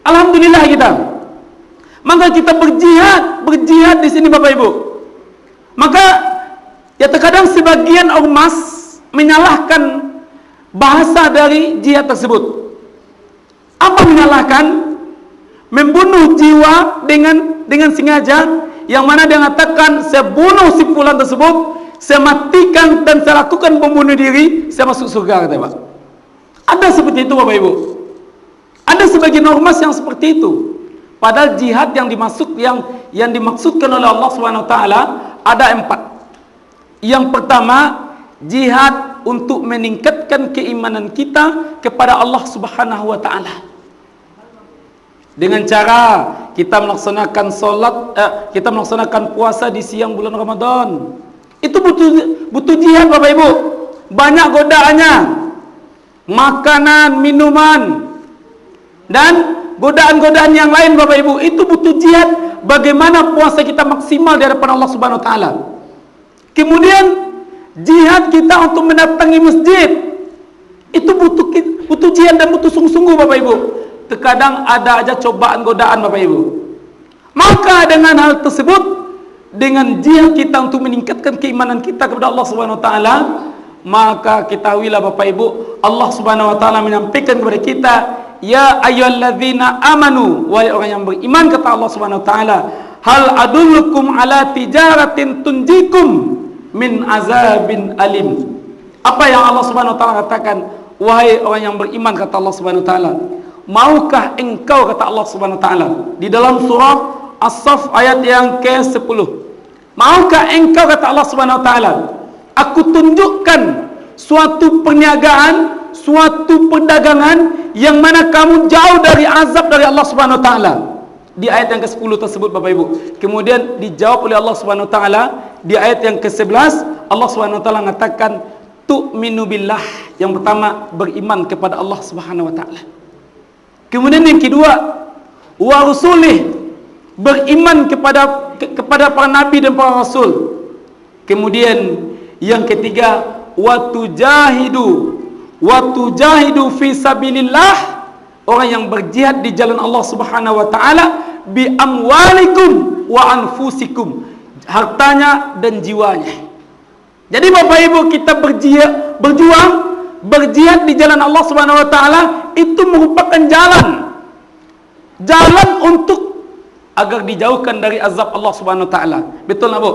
Alhamdulillah kita. Maka kita berjihad di sini Bapak Ibu. Maka ya terkadang sebagian ormas menyalahkan bahasa dari jihad tersebut. Apa menyalahkan? Membunuh jiwa dengan sengaja, yang mana dia mengatakan saya bunuh si fulan tersebut, saya matikan dan saya lakukan pembunuh diri, saya masuk surga, kata Pak. Ada seperti itu Bapak Ibu. Ada sebagian ormas yang seperti itu. Padahal jihad yang dimaksudkan oleh Allah SWT ada 4. Yang pertama, jihad untuk meningkatkan keimanan kita kepada Allah Subhanahu wa taala. Dengan cara kita melaksanakan kita melaksanakan puasa di siang bulan Ramadan. Itu butuh jihad Bapak Ibu. Banyak godaannya. Makanan, minuman, dan godaan-godaan yang lain Bapak Ibu. Itu butuh jihad. Bagaimana puasa kita maksimal di hadapan Allah Subhanahu wa taala. Kemudian jihad kita untuk mendatangi masjid. Itu butuh jihad dan butuh sungguh-sungguh Bapak Ibu. Terkadang ada aja cobaan godaan Bapak Ibu. Maka dengan hal tersebut, dengan jihad kita untuk meningkatkan keimanan kita kepada Allah Subhanahu wa taala, maka ketahuilah Bapak Ibu, Allah Subhanahu wa taala menyampaikan kepada kita, ya ayyuhalladzina amanu, wahai orang yang beriman, kata Allah Subhanahu wa taala, hal adullukum ala tijaratin tunjikum min azabin alim. Apa yang Allah Subhanahu wa taala katakan? Wahai orang yang beriman, kata Allah Subhanahu wa taala, maukah engkau, kata Allah Subhanahu wa taala di dalam surah As-Saff ayat yang ke-10, maukah engkau, kata Allah Subhanahu wa taala, aku tunjukkan suatu perniagaan, suatu perdagangan yang mana kamu jauh dari azab dari Allah Subhanahu wa taala. Di ayat yang ke-10 tersebut Bapak Ibu. Kemudian dijawab oleh Allah Subhanahu wa taala di ayat yang ke-11. Allah Subhanahu wa taala mengatakan tu'minu billah. Yang pertama, beriman kepada Allah Subhanahu wa taala. Kemudian yang kedua, wa rusulih, beriman kepada para nabi dan para rasul. Kemudian yang ketiga, wa tujahidu fi sabilillah, orang yang berjihad di jalan Allah Subhanahu wa taala, bi amwalikum wa anfusikum, hartanya dan jiwanya. Jadi Bapak Ibu, kita berjihad di jalan Allah Subhanahu wa taala itu merupakan jalan untuk agar dijauhkan dari azab Allah Subhanahu wa taala. Betul enggak, Bu?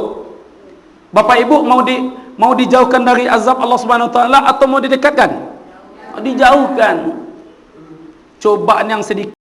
Bapak Ibu mau dijauhkan dari azab Allah Subhanahu wa taala atau mau didekatkan? Dijauhkan. Cobaan yang sedikit